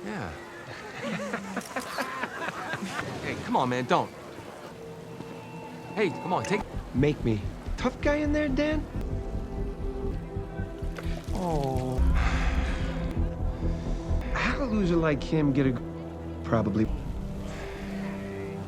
Yeah. Hey, come on, man, don't. Hey, come on, take... Make me. Tough guy in there, Dan? Oh. How a loser like him get a... Probably.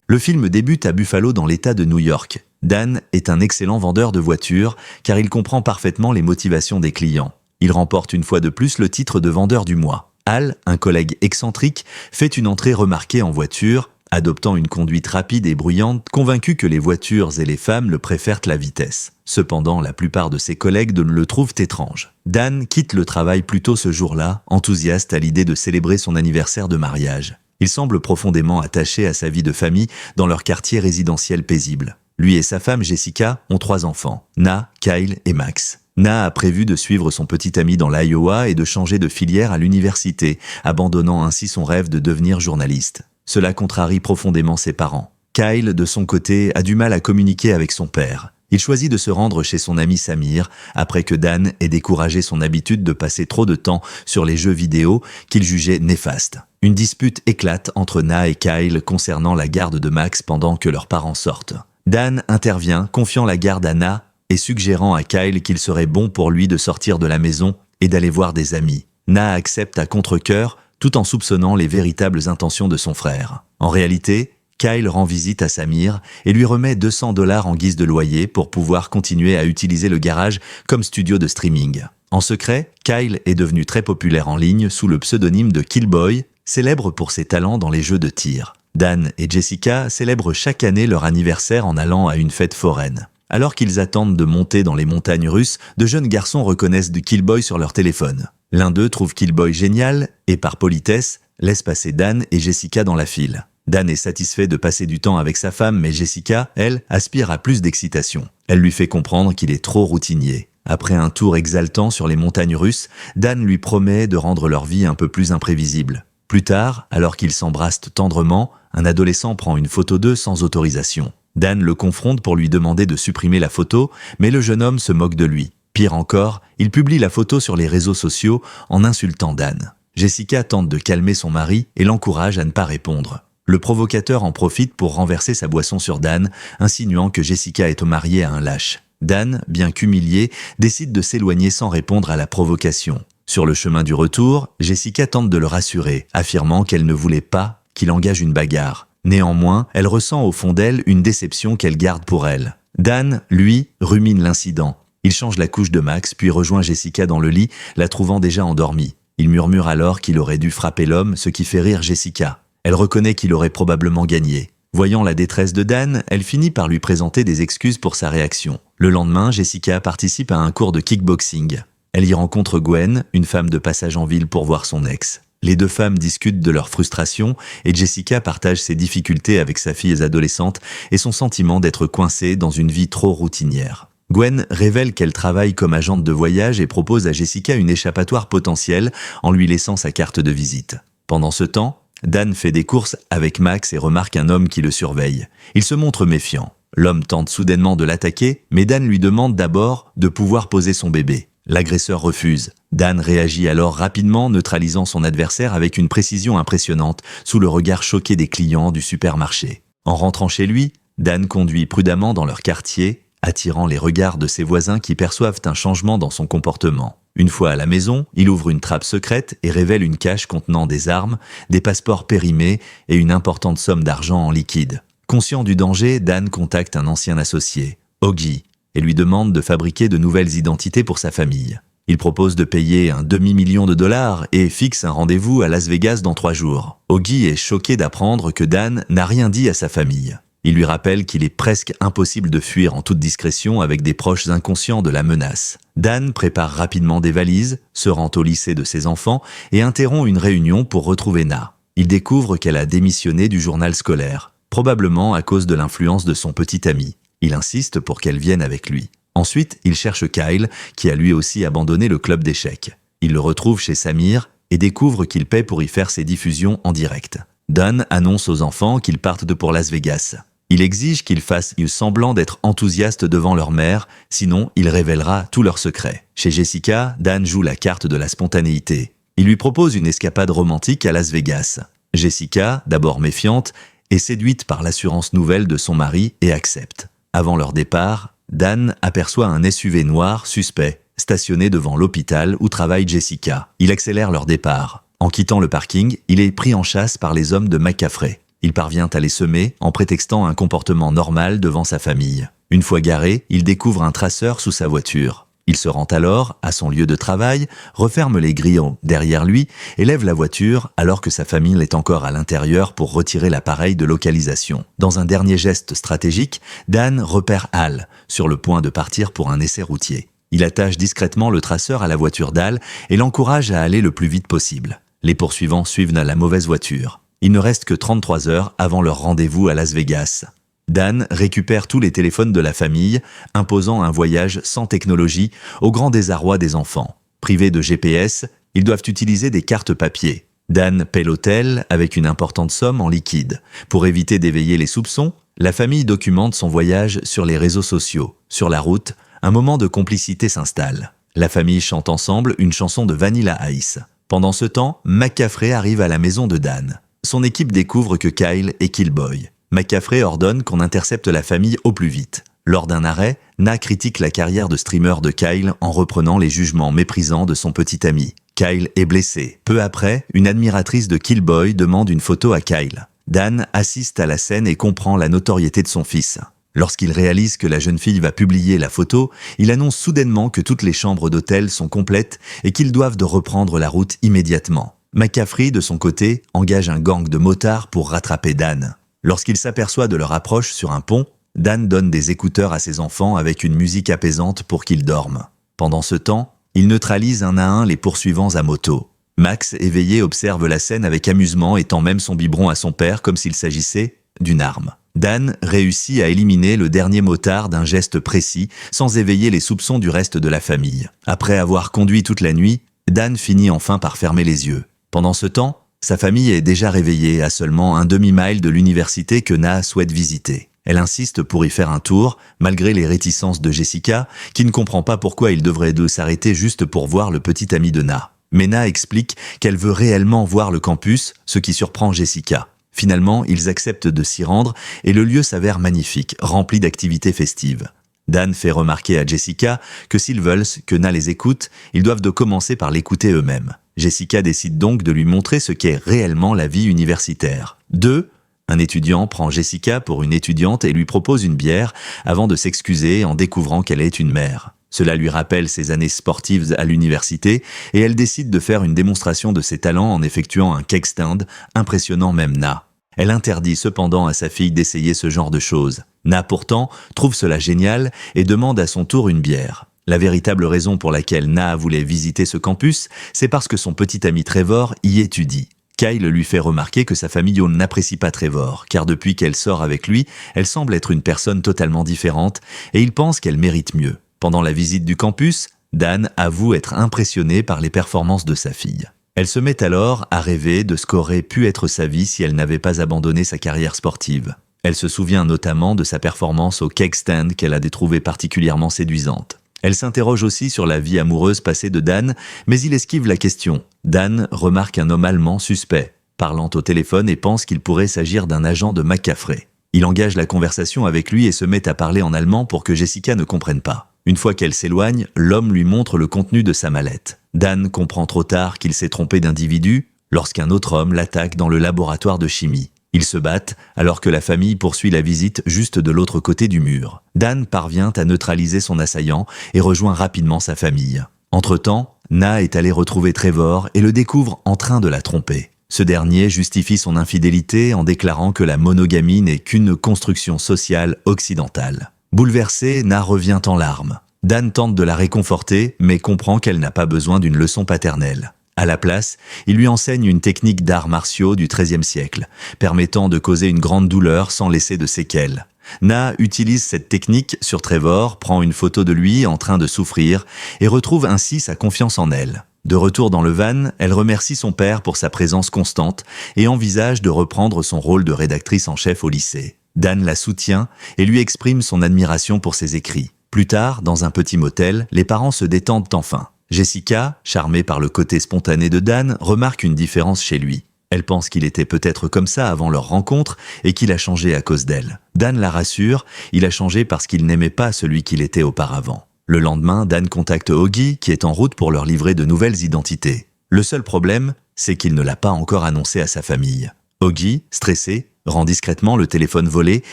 Le film débute à Buffalo dans l'État de New York. Dan est un excellent vendeur de voitures car il comprend parfaitement les motivations des clients. Il remporte une fois de plus le titre de vendeur du mois. Al, un collègue excentrique, fait une entrée remarquée en voiture, adoptant une conduite rapide et bruyante, convaincu que les voitures et les femmes le préfèrent la vitesse. Cependant, la plupart de ses collègues le trouvent étrange. Dan quitte le travail plus tôt ce jour-là, enthousiaste à l'idée de célébrer son anniversaire de mariage. Il semble profondément attaché à sa vie de famille dans leur quartier résidentiel paisible. Lui et sa femme Jessica ont 3 enfants, Na, Kyle et Max. Na a prévu de suivre son petit ami dans l'Iowa et de changer de filière à l'université, abandonnant ainsi son rêve de devenir journaliste. Cela contrarie profondément ses parents. Kyle, de son côté, a du mal à communiquer avec son père. Il choisit de se rendre chez son ami Samir, après que Dan ait découragé son habitude de passer trop de temps sur les jeux vidéo qu'il jugeait néfastes. Une dispute éclate entre Na et Kyle concernant la garde de Max pendant que leurs parents sortent. Dan intervient, confiant la garde à Na et suggérant à Kyle qu'il serait bon pour lui de sortir de la maison et d'aller voir des amis. Na accepte à contre-cœur, tout en soupçonnant les véritables intentions de son frère. En réalité, Kyle rend visite à Samir et lui remet $200 en guise de loyer pour pouvoir continuer à utiliser le garage comme studio de streaming. En secret, Kyle est devenu très populaire en ligne sous le pseudonyme de Killboy, célèbre pour ses talents dans les jeux de tir. Dan et Jessica célèbrent chaque année leur anniversaire en allant à une fête foraine. Alors qu'ils attendent de monter dans les montagnes russes, de jeunes garçons reconnaissent du Killboy sur leur téléphone. L'un d'eux trouve Killboy génial et, par politesse, laisse passer Dan et Jessica dans la file. Dan est satisfait de passer du temps avec sa femme, mais Jessica, elle, aspire à plus d'excitation. Elle lui fait comprendre qu'il est trop routinier. Après un tour exaltant sur les montagnes russes, Dan lui promet de rendre leur vie un peu plus imprévisible. Plus tard, alors qu'ils s'embrassent tendrement, un adolescent prend une photo d'eux sans autorisation. Dan le confronte pour lui demander de supprimer la photo, mais le jeune homme se moque de lui. Pire encore, il publie la photo sur les réseaux sociaux en insultant Dan. Jessica tente de calmer son mari et l'encourage à ne pas répondre. Le provocateur en profite pour renverser sa boisson sur Dan, insinuant que Jessica est mariée à un lâche. Dan, bien qu'humilié, décide de s'éloigner sans répondre à la provocation. Sur le chemin du retour, Jessica tente de le rassurer, affirmant qu'elle ne voulait pas qu'il engage une bagarre. Néanmoins, elle ressent au fond d'elle une déception qu'elle garde pour elle. Dan, lui, rumine l'incident. Il change la couche de Max, puis rejoint Jessica dans le lit, la trouvant déjà endormie. Il murmure alors qu'il aurait dû frapper l'homme, ce qui fait rire Jessica. Elle reconnaît qu'il aurait probablement gagné. Voyant la détresse de Dan, elle finit par lui présenter des excuses pour sa réaction. Le lendemain, Jessica participe à un cours de kickboxing. Elle y rencontre Gwen, une femme de passage en ville pour voir son ex. Les 2 femmes discutent de leur frustration et Jessica partage ses difficultés avec sa fille adolescente et son sentiment d'être coincée dans une vie trop routinière. Gwen révèle qu'elle travaille comme agente de voyage et propose à Jessica une échappatoire potentielle en lui laissant sa carte de visite. Pendant ce temps, Dan fait des courses avec Max et remarque un homme qui le surveille. Il se montre méfiant. L'homme tente soudainement de l'attaquer, mais Dan lui demande d'abord de pouvoir poser son bébé. L'agresseur refuse. Dan réagit alors rapidement, neutralisant son adversaire avec une précision impressionnante, sous le regard choqué des clients du supermarché. En rentrant chez lui, Dan conduit prudemment dans leur quartier, attirant les regards de ses voisins qui perçoivent un changement dans son comportement. Une fois à la maison, il ouvre une trappe secrète et révèle une cache contenant des armes, des passeports périmés et une importante somme d'argent en liquide. Conscient du danger, Dan contacte un ancien associé, Oggy, et lui demande de fabriquer de nouvelles identités pour sa famille. Il propose de payer un $250,000 et fixe un rendez-vous à Las Vegas dans 3 jours. Oggy est choqué d'apprendre que Dan n'a rien dit à sa famille. Il lui rappelle qu'il est presque impossible de fuir en toute discrétion avec des proches inconscients de la menace. Dan prépare rapidement des valises, se rend au lycée de ses enfants et interrompt une réunion pour retrouver Na. Il découvre qu'elle a démissionné du journal scolaire, probablement à cause de l'influence de son petit ami. Il insiste pour qu'elle vienne avec lui. Ensuite, il cherche Kyle, qui a lui aussi abandonné le club d'échecs. Il le retrouve chez Samir et découvre qu'il paie pour y faire ses diffusions en direct. Dan annonce aux enfants qu'ils partent pour Las Vegas. Il exige qu'ils fassent semblant d'être enthousiastes devant leur mère, sinon il révélera tous leurs secrets. Chez Jessica, Dan joue la carte de la spontanéité. Il lui propose une escapade romantique à Las Vegas. Jessica, d'abord méfiante, est séduite par l'assurance nouvelle de son mari et accepte. Avant leur départ, Dan aperçoit un SUV noir suspect, stationné devant l'hôpital où travaille Jessica. Il accélère leur départ. En quittant le parking, il est pris en chasse par les hommes de McCaffrey. Il parvient à les semer en prétextant un comportement normal devant sa famille. Une fois garé, il découvre un traceur sous sa voiture. Il se rend alors à son lieu de travail, referme les grillons derrière lui et lève la voiture alors que sa famille est encore à l'intérieur pour retirer l'appareil de localisation. Dans un dernier geste stratégique, Dan repère Al, sur le point de partir pour un essai routier. Il attache discrètement le traceur à la voiture d'Al et l'encourage à aller le plus vite possible. Les poursuivants suivent la mauvaise voiture. Il ne reste que 33 heures avant leur rendez-vous à Las Vegas. Dan récupère tous les téléphones de la famille, imposant un voyage sans technologie au grand désarroi des enfants. Privés de GPS, ils doivent utiliser des cartes papier. Dan paie l'hôtel avec une importante somme en liquide. Pour éviter d'éveiller les soupçons, la famille documente son voyage sur les réseaux sociaux. Sur la route, un moment de complicité s'installe. La famille chante ensemble une chanson de Vanilla Ice. Pendant ce temps, McCaffrey arrive à la maison de Dan. Son équipe découvre que Kyle est Killboy. McCaffrey ordonne qu'on intercepte la famille au plus vite. Lors d'un arrêt, Na critique la carrière de streamer de Kyle en reprenant les jugements méprisants de son petit ami. Kyle est blessé. Peu après, une admiratrice de Killboy demande une photo à Kyle. Dan assiste à la scène et comprend la notoriété de son fils. Lorsqu'il réalise que la jeune fille va publier la photo, il annonce soudainement que toutes les chambres d'hôtel sont complètes et qu'ils doivent de reprendre la route immédiatement. McCaffrey, de son côté, engage un gang de motards pour rattraper Dan. Lorsqu'il s'aperçoit de leur approche sur un pont, Dan donne des écouteurs à ses enfants avec une musique apaisante pour qu'ils dorment. Pendant ce temps, il neutralise un à un les poursuivants à moto. Max, éveillé, observe la scène avec amusement et tend même son biberon à son père comme s'il s'agissait d'une arme. Dan réussit à éliminer le dernier motard d'un geste précis sans éveiller les soupçons du reste de la famille. Après avoir conduit toute la nuit, Dan finit enfin par fermer les yeux. Pendant ce temps, sa famille est déjà réveillée à seulement un demi-mile de l'université que Na souhaite visiter. Elle insiste pour y faire un tour, malgré les réticences de Jessica, qui ne comprend pas pourquoi il devrait s'arrêter juste pour voir le petit ami de Na. Mais Na explique qu'elle veut réellement voir le campus, ce qui surprend Jessica. Finalement, ils acceptent de s'y rendre et le lieu s'avère magnifique, rempli d'activités festives. Dan fait remarquer à Jessica que s'ils veulent que Na les écoute, ils doivent de commencer par l'écouter eux-mêmes. Jessica décide donc de lui montrer ce qu'est réellement la vie universitaire. 2. Un étudiant prend Jessica pour une étudiante et lui propose une bière avant de s'excuser en découvrant qu'elle est une mère. Cela lui rappelle ses années sportives à l'université et elle décide de faire une démonstration de ses talents en effectuant un cake stand, impressionnant même Na. Elle interdit cependant à sa fille d'essayer ce genre de choses. Na pourtant trouve cela génial et demande à son tour une bière. La véritable raison pour laquelle Na voulait visiter ce campus, c'est parce que son petit ami Trevor y étudie. Kyle lui fait remarquer que sa famille n'apprécie pas Trevor, car depuis qu'elle sort avec lui, elle semble être une personne totalement différente et il pense qu'elle mérite mieux. Pendant la visite du campus, Dan avoue être impressionné par les performances de sa fille. Elle se met alors à rêver de ce qu'aurait pu être sa vie si elle n'avait pas abandonné sa carrière sportive. Elle se souvient notamment de sa performance au cake stand qu'elle a trouvée particulièrement séduisante. Elle s'interroge aussi sur la vie amoureuse passée de Dan, mais il esquive la question. Dan remarque un homme allemand suspect, parlant au téléphone et pense qu'il pourrait s'agir d'un agent de McCaffrey. Il engage la conversation avec lui et se met à parler en allemand pour que Jessica ne comprenne pas. Une fois qu'elle s'éloigne, l'homme lui montre le contenu de sa mallette. Dan comprend trop tard qu'il s'est trompé d'individu lorsqu'un autre homme l'attaque dans le laboratoire de chimie. Ils se battent alors que la famille poursuit la visite juste de l'autre côté du mur. Dan parvient à neutraliser son assaillant et rejoint rapidement sa famille. Entre-temps, Na est allé retrouver Trevor et le découvre en train de la tromper. Ce dernier justifie son infidélité en déclarant que la monogamie n'est qu'une construction sociale occidentale. Bouleversée, Na revient en larmes. Dan tente de la réconforter, mais comprend qu'elle n'a pas besoin d'une leçon paternelle. À la place, il lui enseigne une technique d'arts martiaux du XIIIe siècle, permettant de causer une grande douleur sans laisser de séquelles. Na utilise cette technique sur Trevor, prend une photo de lui en train de souffrir et retrouve ainsi sa confiance en elle. De retour dans le van, elle remercie son père pour sa présence constante et envisage de reprendre son rôle de rédactrice en chef au lycée. Dan la soutient et lui exprime son admiration pour ses écrits. Plus tard, dans un petit motel, les parents se détendent enfin. Jessica, charmée par le côté spontané de Dan, remarque une différence chez lui. Elle pense qu'il était peut-être comme ça avant leur rencontre et qu'il a changé à cause d'elle. Dan la rassure, il a changé parce qu'il n'aimait pas celui qu'il était auparavant. Le lendemain, Dan contacte Augie qui est en route pour leur livrer de nouvelles identités. Le seul problème, c'est qu'il ne l'a pas encore annoncé à sa famille. Augie, stressé, rend discrètement le téléphone volé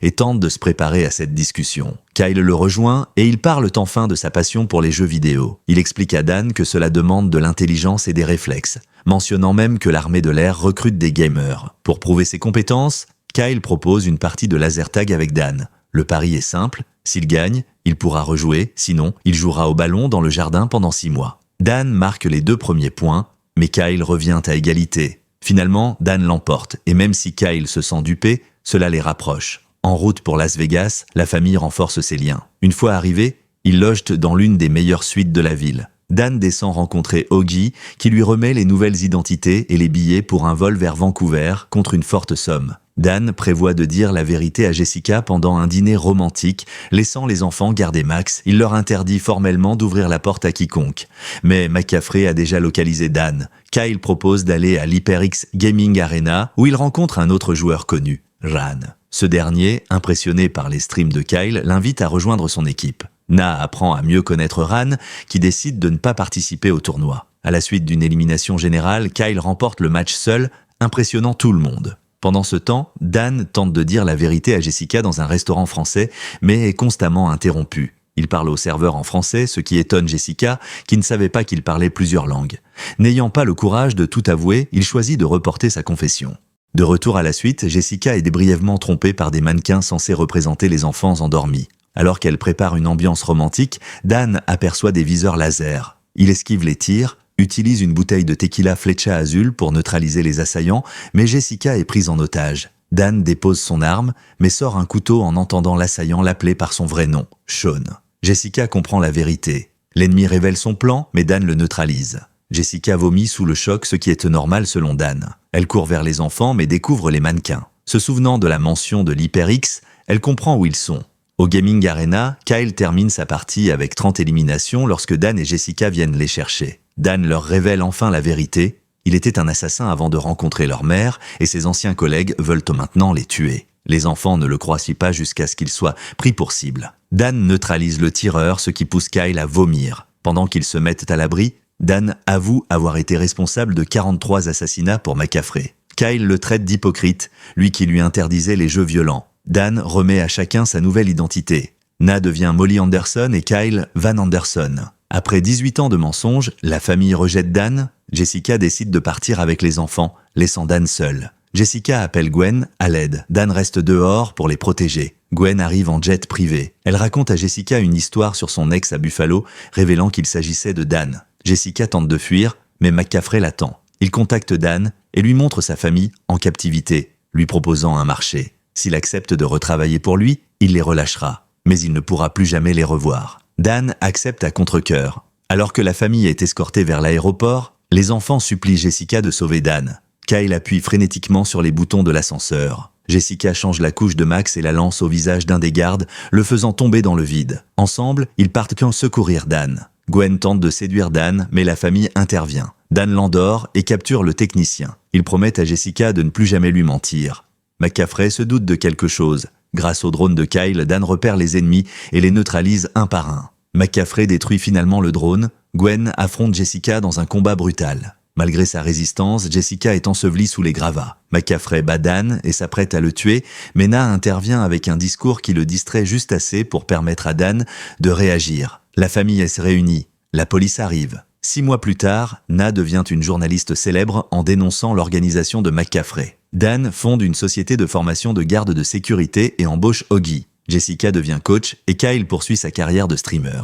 et tente de se préparer à cette discussion. Kyle le rejoint et ils parlent enfin de sa passion pour les jeux vidéo. Il explique à Dan que cela demande de l'intelligence et des réflexes, mentionnant même que l'armée de l'air recrute des gamers. Pour prouver ses compétences, Kyle propose une partie de laser tag avec Dan. Le pari est simple, s'il gagne, il pourra rejouer, sinon il jouera au ballon dans le jardin pendant 6 mois. Dan marque les 2 premiers points, mais Kyle revient à égalité. Finalement, Dan l'emporte, et même si Kyle se sent dupé, cela les rapproche. En route pour Las Vegas, la famille renforce ses liens. Une fois arrivés, ils logent dans l'une des meilleures suites de la ville. Dan descend rencontrer Augie, qui lui remet les nouvelles identités et les billets pour un vol vers Vancouver contre une forte somme. Dan prévoit de dire la vérité à Jessica pendant un dîner romantique, laissant les enfants garder Max. Il leur interdit formellement d'ouvrir la porte à quiconque. Mais McCaffrey a déjà localisé Dan. Kyle propose d'aller à l'HyperX Gaming Arena, où il rencontre un autre joueur connu, Ran. Ce dernier, impressionné par les streams de Kyle, l'invite à rejoindre son équipe. Na apprend à mieux connaître Ran, qui décide de ne pas participer au tournoi. À la suite d'une élimination générale, Kyle remporte le match seul, impressionnant tout le monde. Pendant ce temps, Dan tente de dire la vérité à Jessica dans un restaurant français, mais est constamment interrompu. Il parle au serveur en français, ce qui étonne Jessica, qui ne savait pas qu'il parlait plusieurs langues. N'ayant pas le courage de tout avouer, il choisit de reporter sa confession. De retour à la suite, Jessica est brièvement trompée par des mannequins censés représenter les enfants endormis. Alors qu'elle prépare une ambiance romantique, Dan aperçoit des viseurs laser. Il esquive les tirs, utilise une bouteille de tequila Flecha Azul pour neutraliser les assaillants, mais Jessica est prise en otage. Dan dépose son arme, mais sort un couteau en entendant l'assaillant l'appeler par son vrai nom, Sean. Jessica comprend la vérité. L'ennemi révèle son plan, mais Dan le neutralise. Jessica vomit sous le choc, ce qui est normal selon Dan. Elle court vers les enfants, mais découvre les mannequins. Se souvenant de la mention de l'HyperX, elle comprend où ils sont. Au Gaming Arena, Kyle termine sa partie avec 30 éliminations lorsque Dan et Jessica viennent les chercher. Dan leur révèle enfin la vérité. Il était un assassin avant de rencontrer leur mère et ses anciens collègues veulent maintenant les tuer. Les enfants ne le croient pas jusqu'à ce qu'il soit pris pour cible. Dan neutralise le tireur, ce qui pousse Kyle à vomir. Pendant qu'ils se mettent à l'abri, Dan avoue avoir été responsable de 43 assassinats pour McCaffrey. Kyle le traite d'hypocrite, lui qui lui interdisait les jeux violents. Dan remet à chacun sa nouvelle identité. Na devient Molly Anderson et Kyle Van Anderson. Après 18 ans de mensonges, la famille rejette Dan. Jessica décide de partir avec les enfants, laissant Dan seul. Jessica appelle Gwen à l'aide. Dan reste dehors pour les protéger. Gwen arrive en jet privé. Elle raconte à Jessica une histoire sur son ex à Buffalo, révélant qu'il s'agissait de Dan. Jessica tente de fuir, mais McCaffrey l'attend. Il contacte Dan et lui montre sa famille en captivité, lui proposant un marché. S'il accepte de retravailler pour lui, il les relâchera, mais il ne pourra plus jamais les revoir. Dan accepte à contre-cœur. Alors que la famille est escortée vers l'aéroport, les enfants supplient Jessica de sauver Dan. Kyle appuie frénétiquement sur les boutons de l'ascenseur. Jessica change la couche de Max et la lance au visage d'un des gardes, le faisant tomber dans le vide. Ensemble, ils partent secourir Dan. Gwen tente de séduire Dan, mais la famille intervient. Dan l'endort et capture le technicien. Il promet à Jessica de ne plus jamais lui mentir. McCaffrey se doute de quelque chose. Grâce au drone de Kyle, Dan repère les ennemis et les neutralise un par un. McCaffrey détruit finalement le drone. Gwen affronte Jessica dans un combat brutal. Malgré sa résistance, Jessica est ensevelie sous les gravats. McCaffrey bat Dan et s'apprête à le tuer, mais Na intervient avec un discours qui le distrait juste assez pour permettre à Dan de réagir. La famille se réunit. La police arrive. 6 mois plus tard, Na devient une journaliste célèbre en dénonçant l'organisation de McCaffrey. Dan fonde une société de formation de garde de sécurité et embauche Augie. Jessica devient coach et Kyle poursuit sa carrière de streamer.